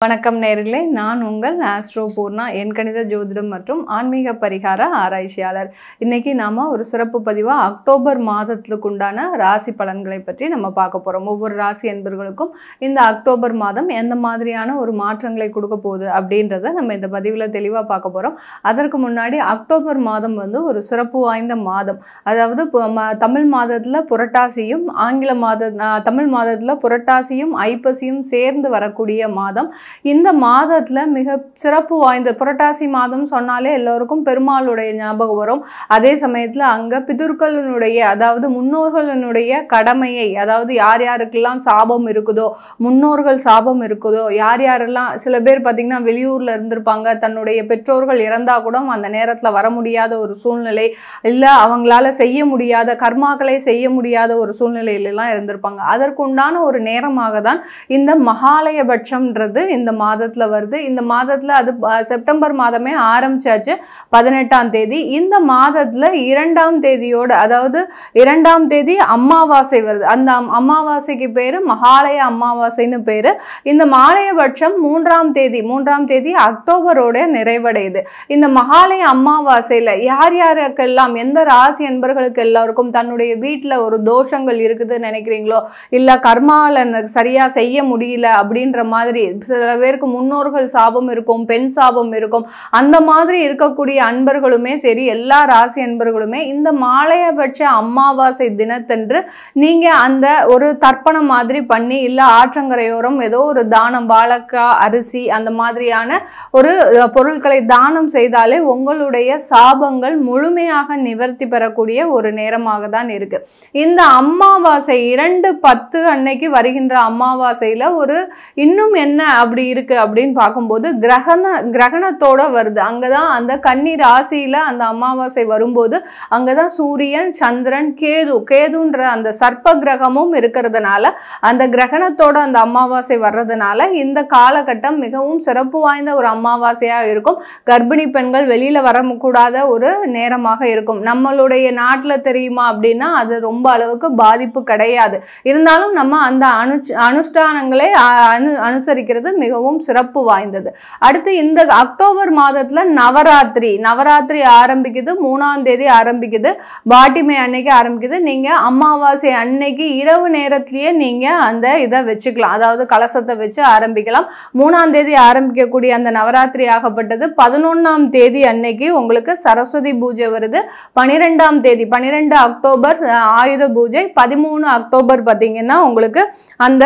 வணக்கம் நேயர்களே, நான் உங்கள் ஆஸ்ட்ரோ பூர்ணா, எண்கணித ஜோதிடம் மற்றும் ஆன்மீக பரிகார ஆராய்ச்சியாளர். இன்னைக்கு நாம ஒரு சிறப்பு பதிவாக அக்டோபர் மாதத்துக்கு உண்டான ராசி பலன்களை பற்றி நம்ம பார்க்க போகிறோம். ஒவ்வொரு ராசி அன்பர்களுக்கும் இந்த அக்டோபர் மாதம் எந்த மாதிரியான ஒரு மாற்றங்களை கொடுக்க போகுது அப்படின்றத நம்ம இந்த பதிவில் தெளிவாக பார்க்க போகிறோம். அதற்கு முன்னாடி அக்டோபர் மாதம் ஒரு சிறப்பு வாய்ந்த மாதம். அதாவது தமிழ் மாதத்தில் புரட்டாசியும் தமிழ் மாதத்தில் புரட்டாசியும் ஐப்பசியும் சேர்ந்து வரக்கூடிய மாதம். இந்த மாதத்துல மிக சிறப்பு வாய்ந்த புரட்டாசி மாதம் சொன்னாலே எல்லோருக்கும் பெருமாளுடைய ஞாபகம் வரும். அதே சமயத்துல அங்க பிதுர்களுடைய அதாவது முன்னோர்களுடைய கடமையை, அதாவது யார் யாருக்கெல்லாம் சாபம் இருக்குதோ, முன்னோர்கள் சாபம் இருக்குதோ, யார் யாரெல்லாம் சில பேர் பார்த்தீங்கன்னா வெளியூர்ல இருந்திருப்பாங்க, தன்னுடைய பெற்றோர்கள் இறந்தா கூட அந்த நேரத்துல வர முடியாத ஒரு சூழ்நிலை, இல்லை அவங்களால செய்ய முடியாத கர்மாக்களை செய்ய முடியாத ஒரு சூழ்நிலையிலாம் இருந்திருப்பாங்க. அதற்குண்டான ஒரு நேரமாக தான் இந்த மகாலயபட்சம்ன்றது இந்த மாதத்துல வருது. இந்த மாதத்துல அது செப்டம்பர் மாதமே ஆரம்பிச்சாச்சு, 18ஆம் தேதி. இந்த மாதத்துல 2ஆம் தேதியோட, அதாவது 2ஆம் தேதி அமாவாசை வருது. அந்த அமாவாசைக்கு பேரு மகாலய அமாவாசைன்னு பேரு. இந்த மாலயபட்சம் 3ஆம் தேதி அக்டோபரோட நிறைவடையுது. இந்த மகாலய அமாவாசையில யார் யாருக்கெல்லாம், எந்த ராசி என்பர்களுக்கு எல்லாருக்கும் தன்னுடைய வீட்டுல ஒரு தோஷங்கள் இருக்குதுன்னு நினைக்கிறீங்களோ, இல்ல கர்மால சரியா செய்ய முடியல அப்படின்ற மாதிரி, சில பேருக்கு முன்னோர்கள் சாபம் இருக்கும், பெண் சாபம் இருக்கும், அந்த மாதிரி இருக்கக்கூடிய அன்பர்களுமே சரி, எல்லா ராசி அன்பர்களுமே இந்த மாலயபட்ச அமாவாசை தினத்தன்று நீங்க அந்த ஒரு தர்ப்பணம் மாதிரி பண்ணி, இல்ல ஆற்றங்கரையோரம் ஏதோ ஒரு தானம், வாழைக்காய், அரிசி அந்த மாதிரியான ஒரு பொருட்களை தானம் செய்தாலே உங்களுடைய சாபங்கள் முழுமையாக நிவர்த்தி பெறக்கூடிய ஒரு நேரமாக தான் இருக்கு. இந்த அமாவாசை 2/10 அன்னைக்கு வருகின்ற அமாவாசையில ஒரு இன்னும் என்ன அப்படி இருக்கு அப்படின்னு பார்க்கும்போது கிரகணத்தோட வருது. அங்கதான் அந்த கன்னி ராசியில அந்த அமாவாசை வரும்போது அங்கதான் சூரியன், சந்திரன், கேதுன்ற அந்த சர்ப்ப கிரகமும் இருக்கிறதுனால, அந்த கிரகணத்தோட அந்த அமாவாசை வர்றதுனால இந்த காலகட்டம் மிகவும் சிறப்பு வாய்ந்த ஒரு அமாவாசையா இருக்கும். கர்ப்பிணி பெண்கள் வெளியில வரக்கூடாத ஒரு நேரமாக இருக்கும். நம்மளுடைய நாட்டுல தெரியுமா அப்படின்னா அது ரொம்ப அளவுக்கு பாதிப்பு கிடையாது. இருந்தாலும் நம்ம அந்த அனுஷ்டானங்களை அனுசரிக்கிறது மிகவும் சிறப்பு வாய்ந்தது. அடுத்து இந்த அக்டோபர் மாதத்துல நவராத்திரி ஆரம்பிக்குது. 3ஆம் தேதி ஆரம்பிக்குது, பாட்டிமை அன்னைக்கு ஆரம்பிக்குது. நீங்க அமாவாசை அன்னைக்கு இரவு நேரத்திலேயே நீங்க அந்த இதை வச்சுக்கலாம், அதாவது கலசத்தை வச்சு ஆரம்பிக்கலாம். 3ஆம் தேதி ஆரம்பிக்கக்கூடிய அந்த நவராத்திரி ஆகப்பட்டது 11ஆம் தேதி அன்னைக்கு உங்களுக்கு சரஸ்வதி பூஜை வருது. 12ஆம் தேதி 12 அக்டோபர் ஆயுத பூஜை. 13 அக்டோபர் பார்த்தீங்கன்னா உங்களுக்கு அந்த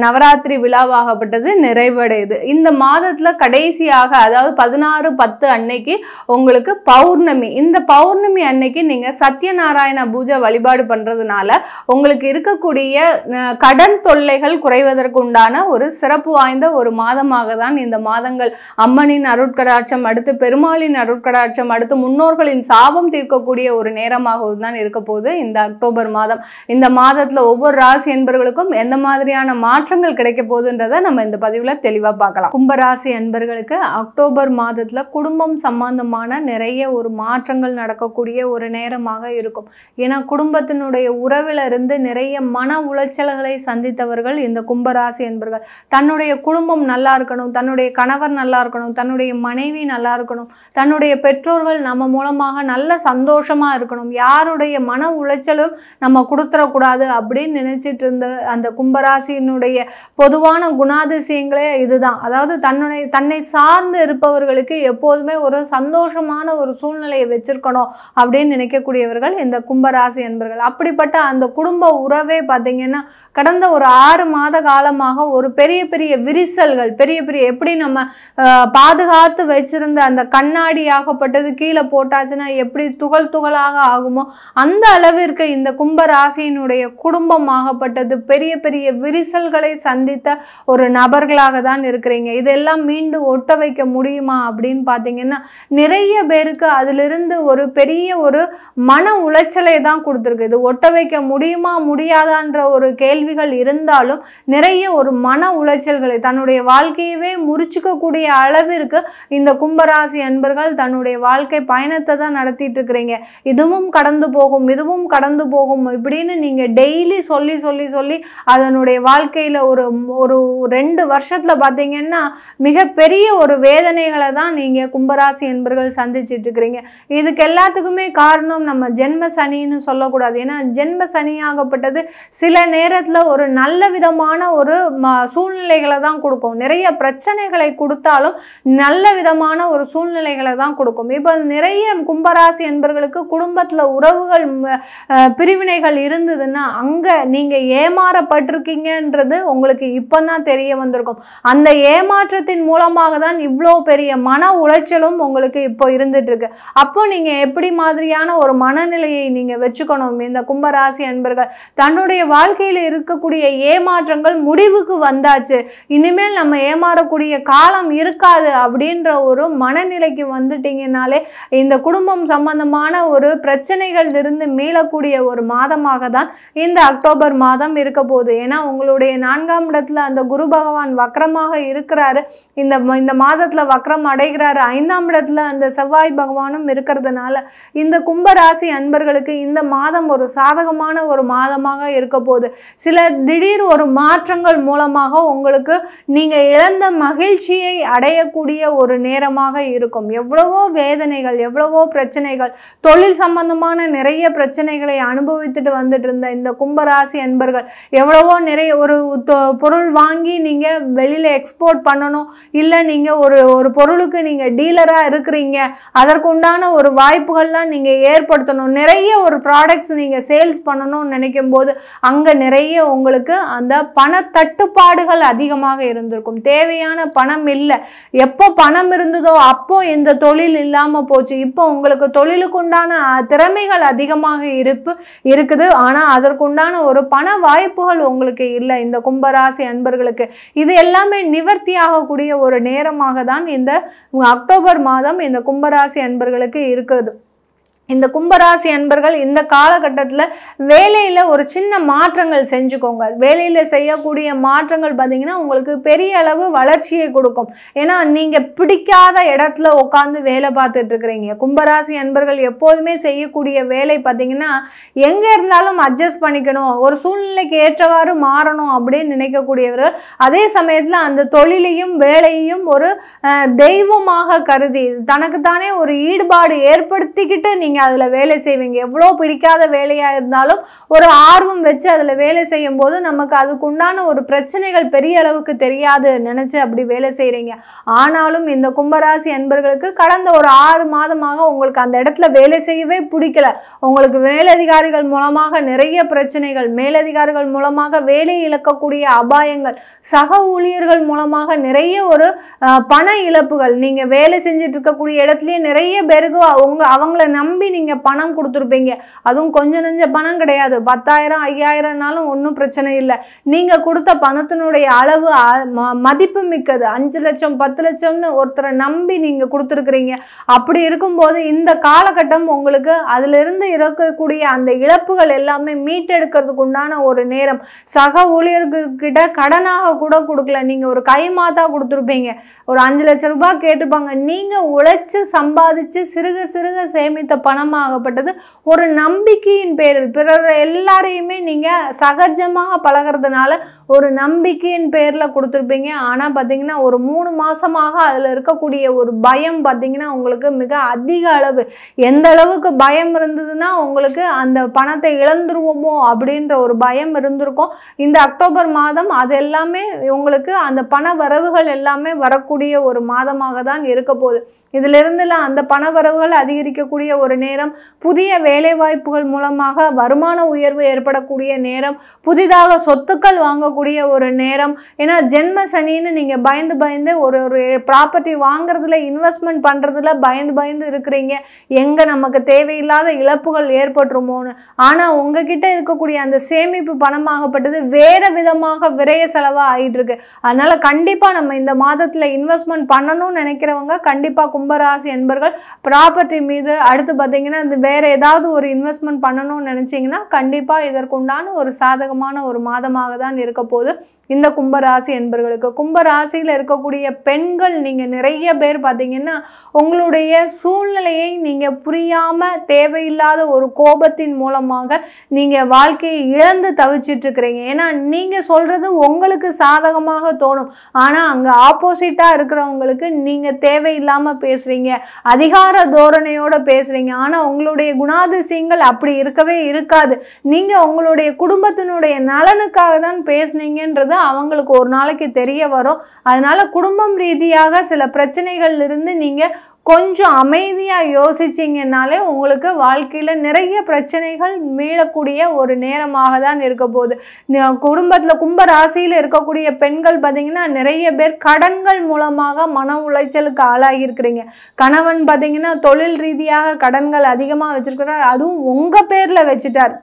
நவராத்திரி விழாவாகப்பட்டது நிறைவடையுது. இந்த மாதத்துல கடைசியாக, அதாவது 16/10 அன்னைக்கு உங்களுக்கு பௌர்ணமி. இந்த பௌர்ணமி அன்னைக்கு நீங்க சத்யநாராயண பூஜை வழிபாடு பண்றதுனால உங்களுக்கு இருக்கக்கூடிய கடன் தொல்லைகள் குறைவதற்கு உண்டான ஒரு சிறப்பு வாய்ந்த ஒரு மாதமாக தான் இந்த மாதங்கள். அம்மனின் அருட்கடாட்சம், அடுத்து பெருமாளின் அருட்கடாட்சம், அடுத்து முன்னோர்களின் சாபம் தீர்க்கக்கூடிய ஒரு நேரமாகவும் தான் இருக்க போகுது இந்த அக்டோபர் மாதம். இந்த மாதத்துல ஒவ்வொரு ராசி என்பவர்களுக்கும் எந்த மாதிரியான மாற்றங்கள் கிடைக்க போகுதுன்றதை நம்ம இந்த பதிவுல தெளிவா பார்க்கலாம். கும்பராசி அன்பர்களுக்கு அக்டோபர் மாதத்துல குடும்பம் சம்பந்தமான நிறைய ஒரு மாற்றங்கள் நடக்கக்கூடிய ஒரு நேரமாக இருக்கும். ஏன்னா குடும்பத்தினுடைய உறவில இருந்து நிறைய மன உளைச்சல்களை சந்தித்தவர்கள் இந்த கும்பராசி அன்பர்கள். தன்னுடைய குடும்பம் நல்லா இருக்கணும், தன்னுடைய கணவர் நல்லா இருக்கணும், தன்னுடைய மனைவி நல்லா இருக்கணும், தன்னுடைய பெற்றோர்கள் நம்ம மூலமாக நல்ல சந்தோஷமா இருக்கணும், யாருடைய மன உளைச்சலும் நம்ம கொடுத்துடக்கூடாது அப்படின்னு நினைச்சிட்டு இருந்த அந்த கும்பராசியினுடைய பொதுவான குணாதிசயங்களே இதுதான். அதாவது தன்னை சார்ந்து இருப்பவர்களுக்கு எப்போதுமே ஒரு சந்தோஷமான ஒரு சூழ்நிலையை வச்சிருக்கணும் அப்படின்னு நினைக்கக்கூடியவர்கள் இந்த கும்பராசி என்பர்கள். அப்படிப்பட்ட அந்த குடும்ப உறவே பார்த்தீங்கன்னா கடந்த ஒரு 6 மாத காலமாக ஒரு பெரிய விரிசல்கள், எப்படி நம்ம பாதுகாத்து வச்சிருந்த அந்த கண்ணாடி ஆகப்பட்டது கீழே போட்டாச்சுன்னா எப்படி துகளாக ஆகுமோ அந்த அளவிற்கு இந்த கும்பராசியினுடைய குடும்பம் ஆகப்பட்டது பெரிய விரிசல்களை சந்தித்த ஒரு நபர்களாக தான் இருக்கிறீங்க. இதெல்லாம் மீண்டும் ஒட்ட வைக்க முடியுமா அப்படின்னு பார்த்தீங்கன்னா நிறைய பேருக்கு அதிலிருந்து ஒரு பெரிய ஒரு மன உளைச்சலை தான் கொடுத்துருக்கு. இது ஒட்ட வைக்க முடியுமா முடியாதான்ற ஒரு கேள்விகள் இருந்தாலும் நிறைய ஒரு மன உளைச்சல்களை, தன்னுடைய வாழ்க்கையவே முறிச்சுக்கக்கூடிய அளவிற்கு இந்த கும்பராசி அன்பர்கள் தன்னுடைய வாழ்க்கை பயணத்தை தான் நடத்திட்டு இருக்கிறீங்க. இதுவும் கடந்து போகும் இப்படின்னு நீங்க டெய்லி சொல்லி அதனுடைய வாழ்க்கையில ஒரு 2 வருஷத்துல பார்த்தீங்கன்னா மிகப்பெரிய ஒரு வேதனைகளை தான் நீங்கள் கும்பராசி என்பர்கள் சந்திச்சிட்டு இருக்கிறீங்க. இதுக்கு எல்லாத்துக்குமே காரணம் நம்ம ஜென்ம சனின்னு சொல்லக்கூடாது. ஏன்னா ஜென்ம சனியாகப்பட்டது சில நேரத்தில் ஒரு நல்ல விதமான ஒரு சூழ்நிலைகளை தான் கொடுக்கும். நிறைய பிரச்சனைகளை கொடுத்தாலும் நல்ல விதமான ஒரு சூழ்நிலைகளை தான் கொடுக்கும். இப்போ நிறைய கும்பராசி என்பர்களுக்கு குடும்பத்தில் உறவுகள் பிரிவினைகள் இருந்ததுன்னா அங்கே நீங்கள் ஏமாறப்பட்டிருக்கீங்கன்றது உங்களுக்கு இப்போ தான் தெரிய வந்திருக்கும். அந்த ஏமாற்றத்தின் மூலமாக தான் இவ்வளோ பெரிய மன உளைச்சலும் உங்களுக்கு இப்போ இருந்துட்டு இருக்கு. அப்போ நீங்கள் எப்படி மாதிரியான ஒரு மனநிலையை நீங்கள் வச்சுக்கணும்? இந்த கும்பராசி அன்பர்கள் தன்னுடைய வாழ்க்கையில் இருக்கக்கூடிய ஏமாற்றங்கள் முடிவுக்கு வந்தாச்சு, இனிமேல் நம்ம ஏமாறக்கூடிய காலம் இருக்காது அப்படின்ற ஒரு மனநிலைக்கு வந்துட்டீங்கன்னாலே இந்த குடும்பம் சம்பந்தமான ஒரு பிரச்சனைகள் இருந்து மீளக்கூடிய ஒரு மாதமாக தான் இந்த அக்டோபர் மாதம் இருக்க போகுது. ஏன்னா உங்களுடைய 4ஆம் இடத்துல அந்த குரு பகவான் வக்ரமாக இருக்கிறாரு. இந்த மாதத்துல வக்ரம் அடைகிறாரு. 5ஆம் இடத்துல அந்த செவ்வாய் பகவானும் இருக்கிறதுனால இந்த கும்பராசி அன்பர்களுக்கு இந்த மாதம் ஒரு சாதகமான ஒரு மாதமாக இருக்க போகுது. சில திடீர் ஒரு மாற்றங்கள் மூலமாக உங்களுக்கு நீங்க இழந்த மகிழ்ச்சியை அடையக்கூடிய ஒரு நேரமாக இருக்கும். எவ்வளவோ வேதனைகள், எவ்வளவோ பிரச்சனைகள், தொழில் சம்பந்தமான நிறைய பிரச்சனைகளை அனுபவித்துட்டு வந்துட்டு இருந்த இந்த கும்பராசி அன்பர்கள் எவ்வளவோ நிறைய ஒரு பொருள் வாங்கி நீங்க வெளியில எக்ஸ்போர்ட் பண்ணணும், இல்லை நீங்க ஒரு பொருளுக்கு நீங்க டீலரா இருக்கிறீங்க, அதற்குண்டான ஒரு வாய்ப்புகள்லாம் நீங்க ஏற்படுத்தணும், நிறைய ஒரு ப்ராடக்ட்ஸ் நீங்க சேல்ஸ் பண்ணணும்னு நினைக்கும் போது அங்க நிறைய உங்களுக்கு அந்த பண தட்டுப்பாடுகள் அதிகமாக இருந்திருக்கும். தேவையான பணம் இல்லை. எப்போ பணம் இருந்ததோ அப்போ இந்த தொழில் இல்லாம போச்சு. இப்போ உங்களுக்கு தொழிலுக்கு உண்டான திறமைகள் அதிகமாக இருக்குது. ஆனா அதற்குண்டான ஒரு பண வாய்ப்புகள் உங்களுக்கு இல்லை. இந்த கும்பராசி அன்பர்களுக்கு இது எல்லாமே நிவர்த்தி ஆகக்கூடிய ஒரு நேரமாக தான் இந்த அக்டோபர் மாதம் இந்த கும்பராசி அன்பர்களுக்கு இருக்குது. இந்த கும்பராசி அன்பர்கள் இந்த காலகட்டத்தில் வேலையில் ஒரு சின்ன மாற்றங்கள் செஞ்சுக்கோங்க. வேலையில் செய்யக்கூடிய மாற்றங்கள் பார்த்தீங்கன்னா உங்களுக்கு பெரிய அளவு வளர்ச்சியை கொடுக்கும். ஏன்னா நீங்கள் பிடிக்காத இடத்துல உட்காந்து வேலை பார்த்துட்டு இருக்கிறீங்க. கும்பராசி அன்பர்கள் எப்போதுமே செய்யக்கூடிய வேலை பார்த்தீங்கன்னா எங்கே இருந்தாலும் அட்ஜஸ்ட் பண்ணிக்கணும், ஒரு சூழ்நிலைக்கு ஏற்றவாறு மாறணும் அப்படின்னு நினைக்கக்கூடியவர்கள். அதே சமயத்தில் அந்த தொழிலையும் வேலையையும் ஒரு தெய்வமாக கருதி தனக்குத்தானே ஒரு ஈடுபாடு ஏற்படுத்திக்கிட்டு நீங்கள் அதில் வேலை செய்வீங்க. எவ்வளோ பிடிக்காத வேலையாக இருந்தாலும் ஒரு ஆர்வம் வச்சு அதில் வேலை செய்யும் போது நமக்கு அதுக்குண்டான ஒரு பிரச்சனைகள் பெரிய அளவுக்கு தெரியாது நினச்சி அப்படி வேலை செய்கிறீங்க. ஆனாலும் இந்த கும்பராசி அன்பர்களுக்கு கடந்த ஒரு 6 மாதமாக உங்களுக்கு அந்த இடத்துல வேலை செய்யவே பிடிக்கல. உங்களுக்கு மேலதிகாரிகள் மூலமாக நிறைய பிரச்சனைகள், மேலதிகாரிகள் மூலமாக வேலை இழக்கக்கூடிய அபாயங்கள், சக ஊழியர்கள் மூலமாக நிறைய ஒரு பண இழப்புகள், நீங்கள் வேலை செஞ்சுட்டு இருக்கக்கூடிய இடத்துலயே நிறைய பேருக்கு அவங்கள நம்பி நீங்க பணம் கொடுத்துருப்பீங்க. அதுவும் கொஞ்சம் நெஞ்ச பணம் கிடையாது. 10,000 5,000னாலும் ஒன்றும் பிரச்சனை இல்லை. நீங்க கொடுத்த பணத்தினுடைய அளவு மதிப்பு மிக்கது. 5 லட்சம் 10 லட்சம்னு ஒருத்தரை நம்பி நீங்க கொடுத்துருக்கிறீங்க. அப்படி இருக்கும்போது இந்த காலகட்டம் உங்களுக்கு அதுல இருந்து இருக்கக்கூடிய அந்த இழப்புகள் எல்லாமே மீட்டெடுக்கிறதுக்கு உண்டான ஒரு நேரம். சக ஊழியர்கிட்ட கடனாக கூட கொடுக்கல, நீங்க ஒரு கைமாத்தா கொடுத்துருப்பீங்க. ஒரு 5 லட்சம் ரூபாய் கேட்டுப்பாங்க. நீங்க உழைச்சு சம்பாதிச்சு சிறுக சிறுக சேமித்த பணமாகப்பட்டது ஒரு நம்பிக்கையின் பேரில் பிறர் எல்லாரையுமே நீங்க சகஜமாக பழகிறதுனால ஒரு நம்பிக்கையின் பேர்ல கொடுத்துருப்பீங்க. ஆனா பாத்தீங்கன்னா ஒரு 3 மாசமாக அதுல இருக்கக்கூடிய ஒரு பயம் பாத்தீங்கன்னா உங்களுக்கு மிக அதிக அளவு. எந்த அளவுக்கு பயம் இருந்ததுன்னா உங்களுக்கு அந்த பணத்தை இழந்துருவோமோ அப்படின்ற ஒரு பயம் இருந்திருக்கும். இந்த அக்டோபர் மாதம் அது எல்லாமே உங்களுக்கு அந்த பண வரவுகள் எல்லாமே வரக்கூடிய ஒரு மாதமாக தான் இருக்க போகுது. இதுல இருந்துலாம் அந்த பண வரவுகள் அதிகரிக்கக்கூடிய ஒரு நேரம், புதிய வேலை வாய்ப்புகள் மூலமாக வருமான உயர்வு ஏற்படக்கூடிய நேரம், புதிதாக சொத்துக்கள் வாங்கக்கூடிய ஒரு நேரம். ஏன்னா ஜென்ம சனின்னு நீங்க பயந்து ஒரு ப்ராப்பர்ட்டி வாங்குறதுல இன்வெஸ்ட்மெண்ட் பண்றதுல பயந்து இருக்கிறீங்க. எங்க நமக்கு தேவையில்லாத இழப்புகள் ஏற்பட்டுருமோன்னு. ஆனா உங்ககிட்ட இருக்கக்கூடிய அந்த சேமிப்பு பணமாகப்பட்டது வேற விதமாக விரைய செலவா ஆயிட்டு இருக்கு. அதனால கண்டிப்பா நம்ம இந்த மாதத்துல இன்வெஸ்ட்மெண்ட் பண்ணணும்னு நினைக்கிறவங்க கண்டிப்பா கும்பராசி என்பர்கள் ப்ராப்பர்ட்டி மீது, அடுத்து பார்த்தீங்கன்னா அது வேறு ஏதாவது ஒரு இன்வெஸ்ட்மெண்ட் பண்ணணும்னு நினச்சிங்கன்னா கண்டிப்பாக இதற்குண்டான ஒரு சாதகமான ஒரு மாதமாக தான் இருக்க போது இந்த கும்பராசி என்பர்களுக்கு. கும்பராசியில் இருக்கக்கூடிய பெண்கள் நீங்கள் நிறைய பேர் பார்த்தீங்கன்னா உங்களுடைய சூழ்நிலையை நீங்கள் புரியாமல் தேவையில்லாத ஒரு கோபத்தின் மூலமாக நீங்கள் வாழ்க்கையை இழந்து தவிச்சிட்டு இருக்கிறீங்க. ஏன்னா நீங்கள் சொல்கிறது உங்களுக்கு சாதகமாக தோணும், ஆனால் அங்கே ஆப்போசிட்டாக இருக்கிறவங்களுக்கு நீங்கள் தேவையில்லாமல் பேசுகிறீங்க, அதிகார தோரணையோடு பேசுகிறீங்க. ஆனால் உங்களுடைய குணாதிசயங்கள் அப்படி இருக்கவே இருக்காது. நீங்கள் உங்களுடைய குடும்பத்தினுடைய நலனுக்காக தான் பேசுனீங்கன்றது அவங்களுக்கு ஒரு நாளைக்கு தெரிய வரும். அதனால குடும்பம் ரீதியாக சில பிரச்சனைகள் இருந்து நீங்கள் கொஞ்சம் அமைதியாக யோசிச்சிங்கனாலே உங்களுக்கு வாழ்க்கையில் நிறைய பிரச்சனைகள் மீளக்கூடிய ஒரு நேரமாக தான் இருக்க போகுது. குடும்பத்தில் கும்பராசியில் இருக்கக்கூடிய பெண்கள் பார்த்தீங்கன்னா நிறைய பேர் கடன்கள் மூலமாக மன உளைச்சலுக்கு ஆளாகியிருக்கிறீங்க. கணவன் பார்த்தீங்கன்னா தொழில் ரீதியாக கடன்கள் அதிகமாக வச்சிருக்கிறார், அதுவும் உங்கள் பேரில் வச்சுட்டார்.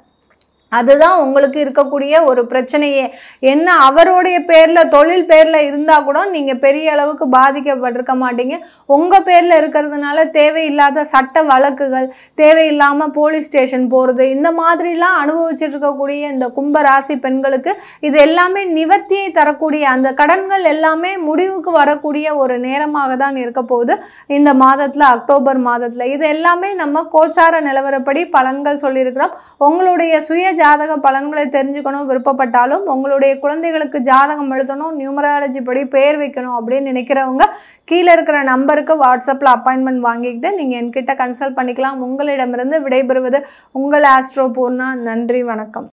அதுதான் உங்களுக்கு இருக்கக்கூடிய ஒரு பிரச்சனையே. என்ன அவருடைய பேரில் தொழில் பேரில் இருந்தால் கூட நீங்கள் பெரிய அளவுக்கு பாதிக்கப்பட்டிருக்க மாட்டீங்க. உங்கள் பேரில் இருக்கிறதுனால தேவையில்லாத சட்ட வழக்குகள், தேவையில்லாமல் போலீஸ் ஸ்டேஷன் போகிறது, இந்த மாதிரிலாம் அனுபவிச்சுட்டு இருக்கக்கூடிய இந்த கும்பராசி பெண்களுக்கு இது எல்லாமே நிவர்த்தியை தரக்கூடிய, அந்த கடன்கள் எல்லாமே முடிவுக்கு வரக்கூடிய ஒரு நேரமாக தான் இருக்க போகுது இந்த மாதத்தில், அக்டோபர் மாதத்தில். இது எல்லாமே நம்ம கோச்சார நிலவரப்படி பலன்கள் சொல்லியிருக்கிறோம். உங்களுடைய சுய ஜாதக பலன்களை தெரிஞ்சுக்கணும் விருப்பப்பட்டாலும், உங்களுடைய குழந்தைகளுக்கு ஜாதகம் எழுதணும், நியூமராலஜி படி பேர் வைக்கணும் அப்படின்னு நினைக்கிறவங்க கீழே இருக்கிற நம்பருக்கு வாட்ஸ்அப்பில் அப்பாயின்மெண்ட் வாங்கிக்கிட்டு நீங்கள் என்கிட்ட கன்சல்ட் பண்ணிக்கலாம். உங்களிடமிருந்து விடைபெறுவது உங்கள் ஆஸ்ட்ரோ பூர்ணா. நன்றி, வணக்கம்.